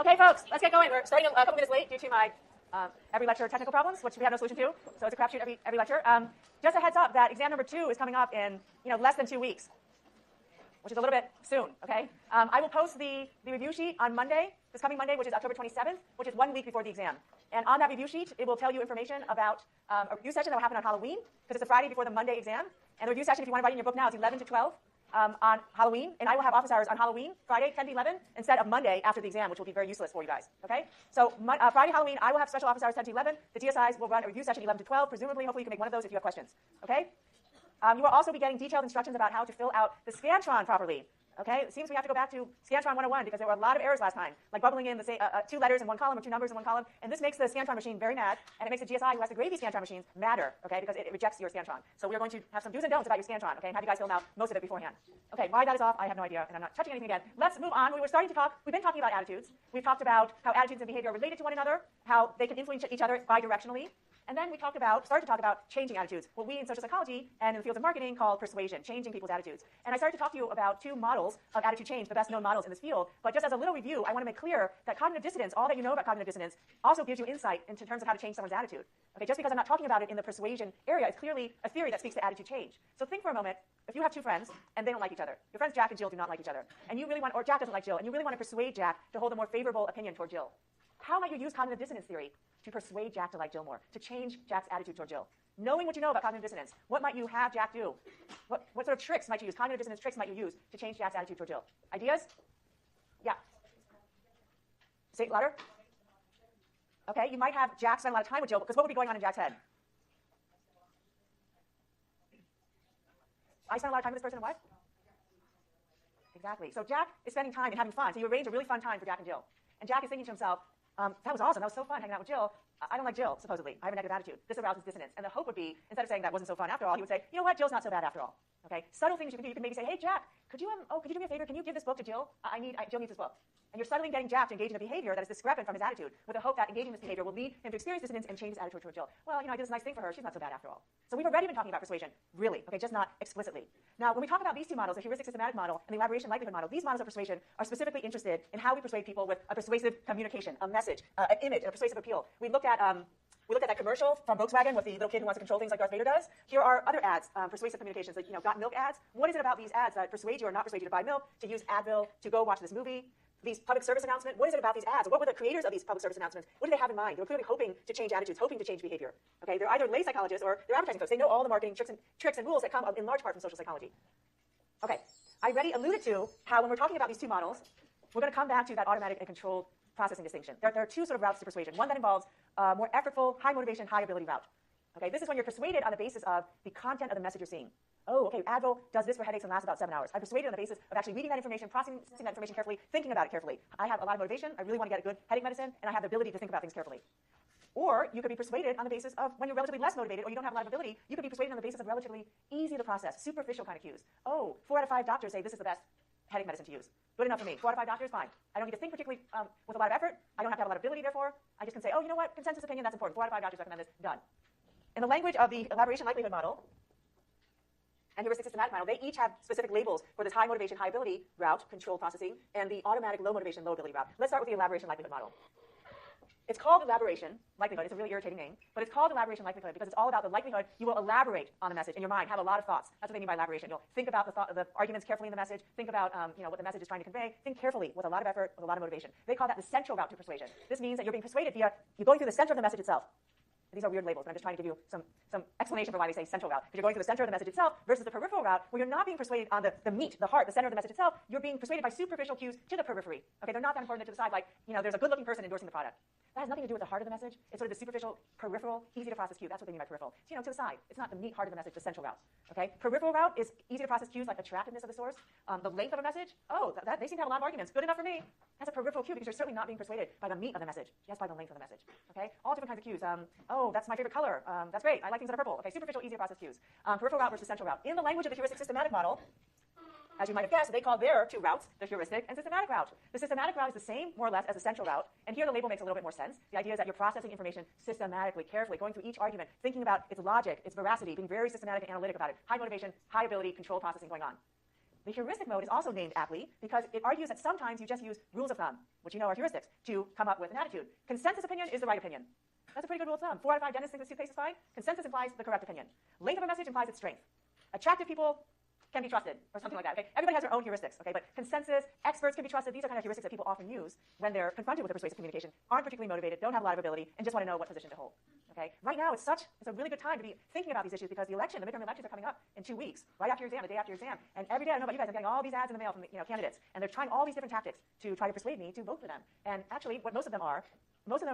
Okay, folks, let's get going. We're starting a couple minutes late due to my every lecture technical problems, which we have no solution to. So it's a crapshoot every lecture. Just a heads up that exam number 2 is coming up in less than 2 weeks, which is a little bit soon. Okay, I will post the review sheet on Monday, this coming Monday, which is October 27th, which is 1 week before the exam. And on that review sheet, it will tell you information about a review session that will happen on Halloween, because it's a Friday before the Monday exam. And the review session, if you want to write in your book now, is 11 to 12. On Halloween, and I will have office hours on Halloween, Friday, 10 to 11, instead of Monday after the exam, which will be very useless for you guys, okay? So Friday, Halloween, I will have special office hours 10 to 11. The DSIs will run a review session 11 to 12. Presumably, hopefully, you can make one of those if you have questions, okay? You will also be getting detailed instructions about how to fill out the Scantron properly, okay? It seems we have to go back to Scantron 101 because there were a lot of errors last time, like bubbling in the 2 letters in one column or 2 numbers in one column, and this makes the Scantron machine very mad, and it makes the GSI who has the gravy Scantron machines madder, okay, because it rejects your Scantron. So we're going to have some do's and don'ts about your Scantron, okay, and have you guys fill out most of it beforehand. Okay, why that is off, I have no idea, and I'm not touching anything again. Let's move on. We've been talking about attitudes. We've talked about how attitudes and behavior are related to one another, how they can influence each other bidirectionally. And then we started to talk about changing attitudes, what we in social psychology and in the fields of marketing call persuasion, changing people's attitudes. And I started to talk to you about 2 models of attitude change, the best known models in this field. But just as a little review, I want to make clear that cognitive dissonance, all that you know about cognitive dissonance, also gives you insight into terms of how to change someone's attitude. Okay, just because I'm not talking about it in the persuasion area, it's clearly a theory that speaks to attitude change. So think for a moment, if you have 2 friends and they don't like each other, your friends Jack and Jill do not like each other, and you really want, or Jack doesn't like Jill, and you really want to persuade Jack to hold a more favorable opinion toward Jill, how might you use cognitive dissonance theory to persuade Jack to like Jill more, to change Jack's attitude toward Jill? Knowing what you know about cognitive dissonance, what might you have Jack do? What sort of tricks might you use, cognitive dissonance tricks might you use to change Jack's attitude toward Jill? Ideas? Yeah. Say it louder. Okay, you might have Jack spend a lot of time with Jill, because what would be going on in Jack's head? I spend a lot of time with this person and what? Exactly. So Jack is spending time and having fun. So you arrange a really fun time for Jack and Jill. And Jack is thinking to himself, that was awesome. That was so fun hanging out with Jill. I don't like Jill, supposedly. I have a negative attitude. This arouses dissonance. And the hope would be, instead of saying that wasn't so fun after all, he would say, you know what, Jill's not so bad after all. Okay? Subtle things you can do. You can maybe say, hey, Jack, could you do me a favor? Can you give this book to Jill? Jill needs this book. And you're subtly getting Jack to engage in a behavior that is discrepant from his attitude, with the hope that engaging in this behavior will lead him to experience dissonance and change his attitude toward Jill. Well, I did this nice thing for her. She's not so bad after all. So we've already been talking about persuasion, really, okay, just not explicitly. Now, when we talk about these 2 models, the heuristic systematic model and the elaboration likelihood model, these models of persuasion are specifically interested in how we persuade people with a persuasive communication, a message, an image, and a persuasive appeal. We looked at that commercial from Volkswagen with the little kid who wants to control things like Darth Vader does. Here are other ads, persuasive communications, like got milk ads. What is it about these ads that persuade you or not persuade you to buy milk, to use Advil, to go watch this movie? These public service announcements, what is it about these ads? What were the creators of these public service announcements? What did they have in mind? They were clearly hoping to change attitudes, hoping to change behavior. Okay, they're either lay psychologists or they're advertising folks. They know all the marketing tricks and rules that come in large part from social psychology. Okay, I already alluded to how when we're talking about these 2 models, we're going to come back to that automatic and controlled processing distinction. There are 2 sort of routes to persuasion. One that involves more effortful, high motivation, high ability route. Okay, this is when you're persuaded on the basis of the content of the message you're seeing. Oh, okay, Advil does this for headaches and lasts about 7 hours. I'm persuaded on the basis of actually reading that information, processing that information carefully, thinking about it carefully. I have a lot of motivation. I really want to get a good headache medicine, and I have the ability to think about things carefully. Or you could be persuaded on the basis of when you're relatively less motivated or you don't have a lot of ability, you could be persuaded on the basis of relatively easy to process, superficial kind of cues. Oh, 4 out of 5 doctors say this is the best headache medicine to use. Good enough for me. 4 out of 5 doctors, fine. I don't need to think particularly with a lot of effort. I don't have to have a lot of ability, therefore. I just can say, oh, you know what? Consensus opinion, that's important. 4 out of 5 doctors recommend this. Done. In the language of the elaboration likelihood model and heuristic systematic model, they each have specific labels for this high motivation, high ability route, controlled processing, and the automatic low motivation, low ability route. Let's start with the elaboration likelihood model. It's called elaboration likelihood. It's a really irritating name, but it's called elaboration likelihood because it's all about the likelihood you will elaborate on the message in your mind, have a lot of thoughts. That's what they mean by elaboration. You'll think about the arguments carefully in the message, think about what the message is trying to convey, think carefully with a lot of effort, with a lot of motivation. They call that the central route to persuasion. This means that you're being persuaded via, you're going through the center of the message itself. These are weird labels, but I'm just trying to give you some explanation for why they say central route. Because you're going through the center of the message itself versus the peripheral route, where you're not being persuaded on the meat, the heart, the center of the message itself. You're being persuaded by superficial cues to the periphery. Okay, they're not that important to the side, like, there's a good-looking person endorsing the product. That has nothing to do with the heart of the message. It's sort of the superficial, peripheral, easy-to-process cue. That's what they mean by peripheral. So, to the side. It's not the meat, heart of the message, the central route. Okay? Peripheral route is easy-to-process cues like attractiveness of the source, the length of a message. Oh, they seem to have a lot of arguments. Good enough for me. That's a peripheral cue because you're certainly not being persuaded by the meat of the message, just by the length of the message. Okay? All different kinds of cues. Oh, that's my favorite color. That's great. I like things that are purple. Okay, superficial, easy-to-process cues. Peripheral route versus central route. In the language of the heuristic systematic model, as you might have guessed, they call their 2 routes the heuristic and systematic route. The systematic route is the same, more or less, as the central route. And here the label makes a little bit more sense. The idea is that you're processing information systematically, carefully, going through each argument, thinking about its logic, its veracity, being very systematic and analytic about it. High motivation, high ability, controlled processing going on. The heuristic mode is also named aptly because it argues that sometimes you just use rules of thumb, which you know are heuristics, to come up with an attitude. Consensus opinion is the right opinion. That's a pretty good rule of thumb. 4 out of 5 dentists think this toothpaste is fine. Consensus implies the correct opinion. Length of a message implies its strength. Attractive people can be trusted, or something like that. Okay? Everybody has their own heuristics, okay? But consensus, experts can be trusted. These are kind of heuristics that people often use when they're confronted with a persuasive communication, aren't particularly motivated, don't have a lot of ability, and just want to know what position to hold. Okay? Right now, it's a really good time to be thinking about these issues because the midterm elections are coming up in 2 weeks, right after your exam, the day after your exam. And every day, I don't know about you guys, I'm getting all these ads in the mail from candidates, and they're trying all these different tactics to try to persuade me to vote for them. And actually, what most of them are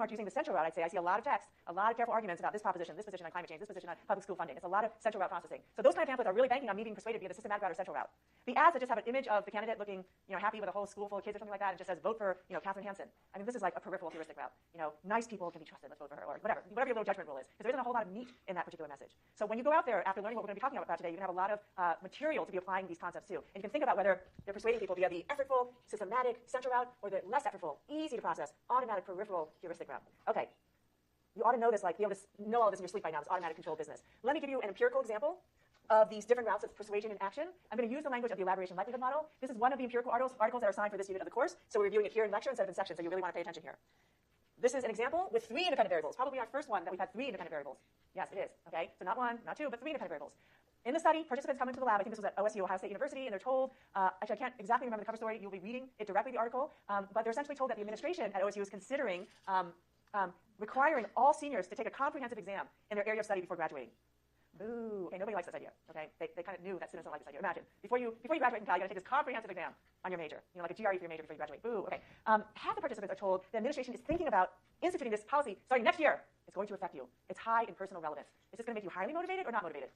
using the central route, I'd say. I see a lot of text, a lot of careful arguments about this proposition, this position on climate change, this position on public school funding. It's a lot of central route processing. So those kind of pamphlets are really banking on me being persuaded via the systematic route or central route. The ads that just have an image of the candidate looking, happy with a whole school full of kids or something like that, and just says vote for, Catherine Hansen. I mean, this is like a peripheral heuristic route. Nice people can be trusted. Let's vote for her, or whatever your little judgment rule is, because there isn't a whole lot of meat in that particular message. So when you go out there after learning what we're going to be talking about today, you can have a lot of material to be applying these concepts to, and you can think about whether they're persuading people via the effortful, systematic, central route, or the less effortful, easy to process, automatic, peripheral heuristic route. Okay. You ought to know this, be able to know all this in your sleep by now, this automatic control business. Let me give you an empirical example of these different routes of persuasion in action. I'm going to use the language of the elaboration likelihood model. This is one of the empirical articles that are assigned for this unit of the course, so we're reviewing it here in lecture instead of in section, so you really want to pay attention here. This is an example with 3 independent variables, probably our first one that we've had 3 independent variables. Yes, it is, okay? So not 1, not 2, but 3 independent variables. In the study, participants come into the lab. I think this was at OSU, Ohio State University, and they're told, actually I can't exactly remember the cover story. You'll be reading it directly, the article, but they're essentially told that the administration at OSU is considering requiring all seniors to take a comprehensive exam in their area of study before graduating. Boo. Okay, nobody likes this idea. Okay, they kind of knew that students don't like this idea. Imagine, before you graduate in Cal, you got to take this comprehensive exam on your major, like a GRE for your major before you graduate. Boo. Okay, half the participants are told the administration is thinking about instituting this policy starting next year. It's going to affect you. It's high in personal relevance. Is this going to make you highly motivated or not motivated?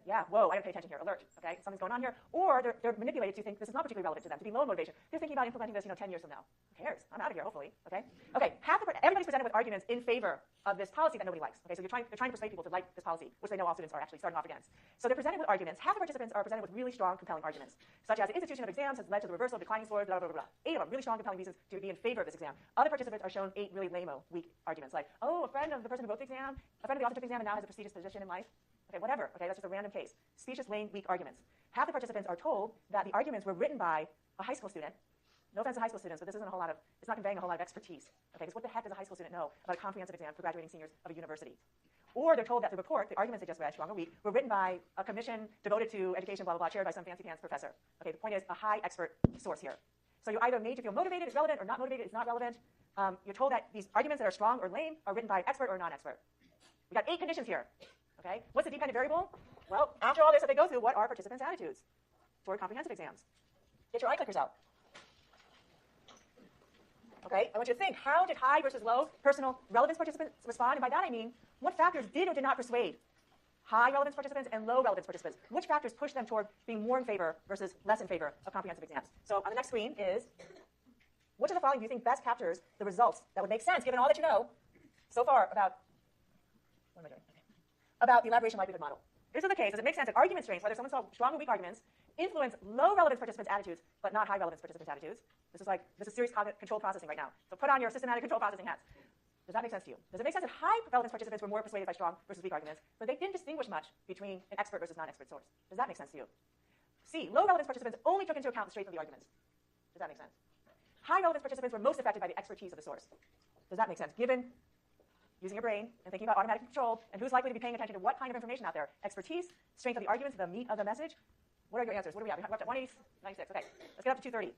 Yeah, whoa, I gotta pay attention here, alert, okay? Something's going on here. Or they're manipulated to think this is not particularly relevant to them, to be low motivation. They're thinking about implementing this, 10 years from now. Who cares? I'm out of here, hopefully, okay? Okay, everybody's presented with arguments in favor of this policy that nobody likes, okay? So they're trying to persuade people to like this policy, which they know all students are actually starting off against. So they're presented with arguments. Half the participants are presented with really strong, compelling arguments, such as the institution of exams has led to the reversal of declining scores, blah, blah, blah, blah. 8 of them, really strong, compelling reasons to be in favor of this exam. Other participants are shown 8 really lame-o, weak arguments, like, oh, a friend of the person who wrote the exam, a friend of the author took the exam and now has a prestigious position in life. Okay, whatever. Okay, that's just a random case. Specious, lame, weak arguments. Half the participants are told that the arguments were written by a high school student. No offense to high school students, but this isn't it's not conveying a whole lot of expertise. Okay, because what the heck does a high school student know about a comprehensive exam for graduating seniors of a university? Or they're told that the arguments they just read, strong or weak, were written by a commission devoted to education, blah, blah, blah, chaired by some fancy pants professor. Okay, the point is a high expert source here. So you're either made to feel motivated, it's relevant, or not motivated, it's not relevant. You're told that these arguments that are strong or lame are written by an expert or a non-expert. We got 8 conditions here. Okay, what's the dependent variable? Well, after all this that they go through, what are participants' attitudes toward comprehensive exams? Get your eye clickers out. Okay, I want you to think, how did high versus low personal relevance participants respond? And by that I mean, what factors did or did not persuade high relevance participants and low relevance participants? Which factors pushed them toward being more in favor versus less in favor of comprehensive exams? So on the next screen is, which of the following do you think best captures the results that would make sense, given all that you know so far about, what am I doing? About the elaboration likelihood model. This is the case. Does it make sense that argument strengths, whether someone saw strong or weak arguments, influence low relevance participants' attitudes, but not high relevance participants' attitudes? This is serious cognitive control processing right now. So put on your systematic control processing hats. Does that make sense to you? Does it make sense that high relevance participants were more persuaded by strong versus weak arguments, but they didn't distinguish much between an expert versus non-expert source? Does that make sense to you? C, low relevance participants only took into account the strength of the arguments. Does that make sense? High relevance participants were most affected by the expertise of the source. Does that make sense? Given using your brain and thinking about automatic control, and who's likely to be paying attention to what kind of information out there? Expertise, strength of the arguments, the meat of the message. What are your answers? What are we at? We're up to 196. Okay, let's get up to 230.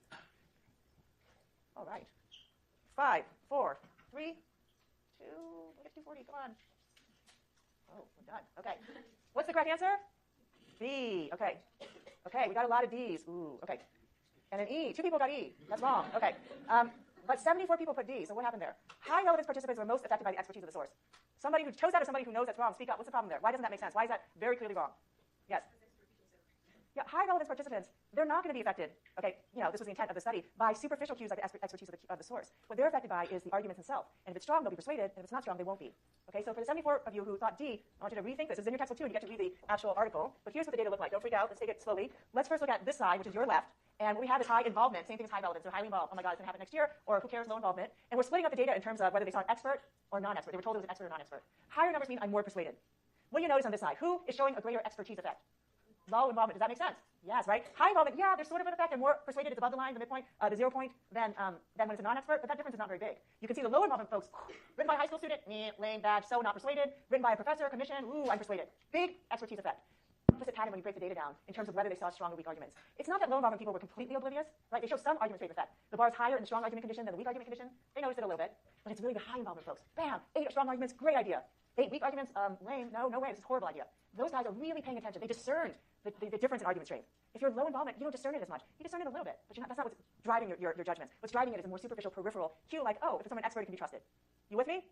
All right. 5, 4, 3, 2, we'll get to 240. Come on. Oh, we're done. Okay. What's the correct answer? B. Okay. Okay, we got a lot of D's. Ooh, okay. And an E. 2 people got E. That's wrong. Okay. But 74 people put D, so what happened there? High relevance participants were most affected by the expertise of the source. Somebody who chose that or somebody who knows that's wrong, speak up. What's the problem there? Why doesn't that make sense? Why is that very clearly wrong? Yes? Yeah, high relevance participants, they're not going to be affected, okay, this was the intent of the study, by superficial cues like the expertise of the source. What they're affected by is the arguments themselves. And if it's strong, they'll be persuaded, and if it's not strong, they won't be. Okay, so for the 74 of you who thought D, I want you to rethink this. This is in your textbook too, and you get to read the actual article. But here's what the data look like. Don't freak out. Let's take it slowly. Let's first look at this side, which is your left. And what we have is high involvement, same thing as high relevance. They're highly involved. Oh my God, it's going to happen next year, or who cares, low involvement. And we're splitting up the data in terms of whether they saw an expert or non-expert. They were told it was an expert or non-expert. Higher numbers mean I'm more persuaded. What do you notice on this side? Who is showing a greater expertise effect? Low involvement, does that make sense? Yes, right? High involvement, yeah, there's sort of an effect. They're more persuaded it's above the line, the midpoint, the 0 point, than when it's a non-expert, but that difference is not very big. You can see the low involvement folks, written by a high school student, lame, bad, so not persuaded. Written by a professor, commission, ooh, I'm persuaded. Big expertise effect. Implicit pattern when you break the data down in terms of whether they saw strong or weak arguments. It's not that low involvement people were completely oblivious, right? They show some argument favor effect. The bar is higher in the strong argument condition than the weak argument condition. They noticed it a little bit, but it's really the high involvement folks. Bam, 8 strong arguments, great idea. 8 weak arguments, lame, no way, this is a horrible idea. Those guys are really paying attention. They discerned the difference in argument strength. If you're low involvement, you don't discern it as much. You discern it a little bit, but that's not what's driving your judgments. What's driving it is a more superficial, peripheral cue, like, oh, if it's someone expert, it can be trusted. You with me?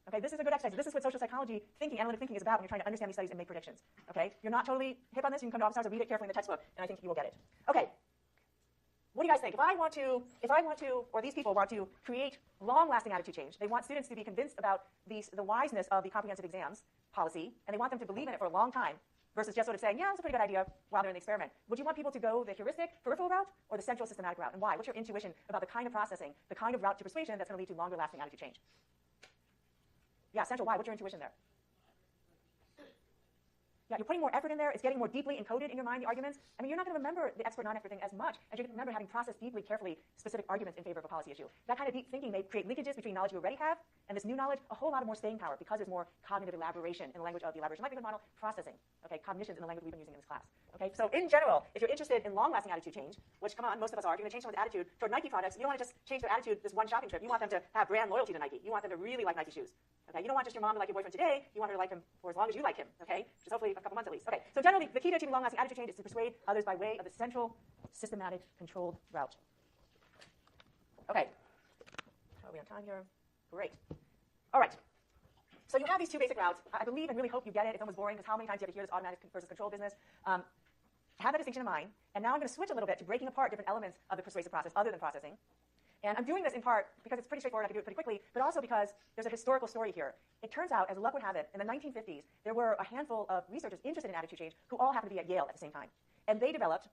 Okay, this is a good exercise. This is what social psychology thinking, analytic thinking is about when you're trying to understand these studies and make predictions. Okay, if you're not totally hip on this, you can come to office hours or read it carefully in the textbook, and I think you will get it. Okay, what do you guys think? If I want to, or these people want to create long-lasting attitude change, they want students to be convinced about the wiseness of the comprehensive exams policy, and they want them to believe in it for a long time, versus just sort of saying, yeah, it's a pretty good idea while they're in the experiment. Would you want people to go the heuristic, peripheral route, or the central systematic route? And why? What's your intuition about the kind of processing, the kind of route to persuasion that's going to lead to longer-lasting attitude change? Yeah, central, why? What's your intuition there? Yeah, you're putting more effort in there. It's getting more deeply encoded in your mind, the arguments. I mean, you're not going to remember the expert, non-expert thing as much as you're going to remember having processed deeply, carefully, specific arguments in favor of a policy issue. That kind of deep thinking may create linkages between knowledge you already have and this new knowledge, a whole lot of more staying power because there's more cognitive elaboration in the language of the elaboration likelihood model, processing, okay, cognitions in the language we've been using in this class. Okay, so in general, if you're interested in long-lasting attitude change, which, come on, most of us are, if you're going to change someone's attitude toward Nike products, you don't want to just change their attitude this one shopping trip. You want them to have brand loyalty to Nike. You want them to really like Nike shoes. Okay, you don't want just your mom to like your boyfriend today. You want her to like him for as long as you like him. Okay, which is hopefully a couple months at least. Okay, so generally, the key to achieving long-lasting attitude change is to persuade others by way of the central, systematic, controlled route. Okay, are we on time here? Great. All right. So you have these two basic routes. I believe and really hope you get it. It's almost boring because how many times do you have to hear this automatic versus control business? Have that distinction in mind. And now I'm going to switch a little bit to breaking apart different elements of the persuasive process other than processing. And I'm doing this in part because it's pretty straightforward, I can do it pretty quickly, but also because there's a historical story here. It turns out, as luck would have it, in the 1950s, there were a handful of researchers interested in attitude change who all happened to be at Yale at the same time. And they developed,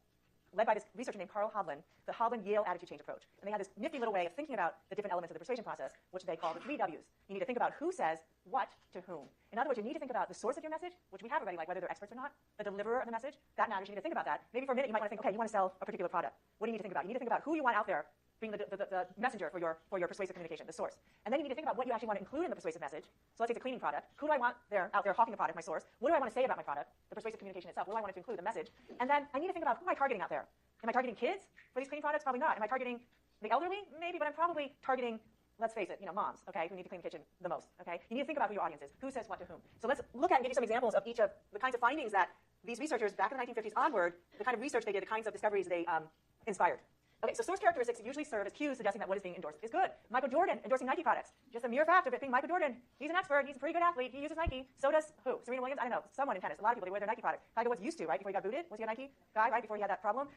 led by this researcher named Carl Hovland, the Hovland-Yale attitude change approach. And they had this nifty little way of thinking about the different elements of the persuasion process, which they call the 3 Ws. You need to think about who says what to whom. In other words, you need to think about the source of your message, which we have already, like whether they're experts or not, the deliverer of the message. That matters. You need to think about that. Maybe for a minute, you might want to think, okay, you want to sell a particular product. What do you need to think about? You need to think about who you want out there being the messenger for your persuasive communication, the source. And then you need to think about what you actually want to include in the persuasive message. So let's say it's a cleaning product. Who do I want out there hawking the product, my source? What do I want to say about my product, the persuasive communication itself? What do I want it to include, the message? And then I need to think about who am I targeting out there? Am I targeting kids for these cleaning products? Probably not. Am I targeting the elderly? Maybe, but I'm probably targeting, let's face it, moms, okay, who need to clean the kitchen the most, okay? You need to think about who your audience is. Who says what to whom? So let's look at and give you some examples of each of the kinds of findings that these researchers back in the 1950s onward, the kind of research they did, the kinds of discoveries they inspired. Okay, so source characteristics usually serve as cues suggesting that what is being endorsed is good. Michael Jordan endorsing Nike products. Just a mere fact of it being Michael Jordan. He's an expert. He's a pretty good athlete. He uses Nike. So does who? Serena Williams? I don't know. Someone in tennis. A lot of people, they wear their Nike product. Tiger Woods used to, right? Before he got booted. Was he a Nike guy, right? Before he had that problem.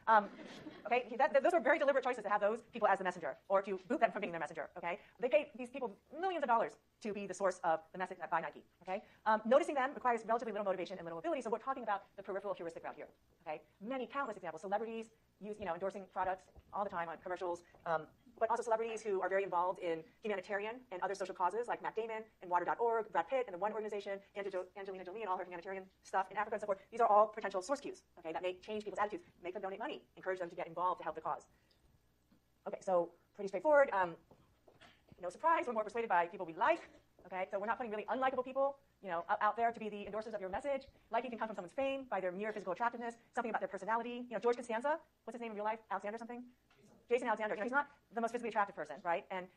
Okay, those were very deliberate choices to have those people as the messenger or to boot them from being their messenger. Okay, they paid these people millions of dollars to be the source of the message by Nike. Okay, noticing them requires relatively little motivation and little ability. So we're talking about the peripheral heuristic route here. Okay, many countless examples. Celebrities use, endorsing products all the time on commercials, but also celebrities who are very involved in humanitarian and other social causes, like Matt Damon and Water.org, Brad Pitt and the One Organization, Angelina Jolie and all her humanitarian stuff in Africa and so forth. These are all potential source cues, okay, that may change people's attitudes, make them donate money, encourage them to get involved to help the cause. Okay, so pretty straightforward. No surprise, we're more persuaded by people we like. Okay, so we're not putting really unlikable people, out there to be the endorsers of your message. Liking can come from someone's fame, by their mere physical attractiveness, something about their personality. George Costanza, what's his name in real life? Alexander something? Jason Alexander. He's not the most physically attractive person, right? And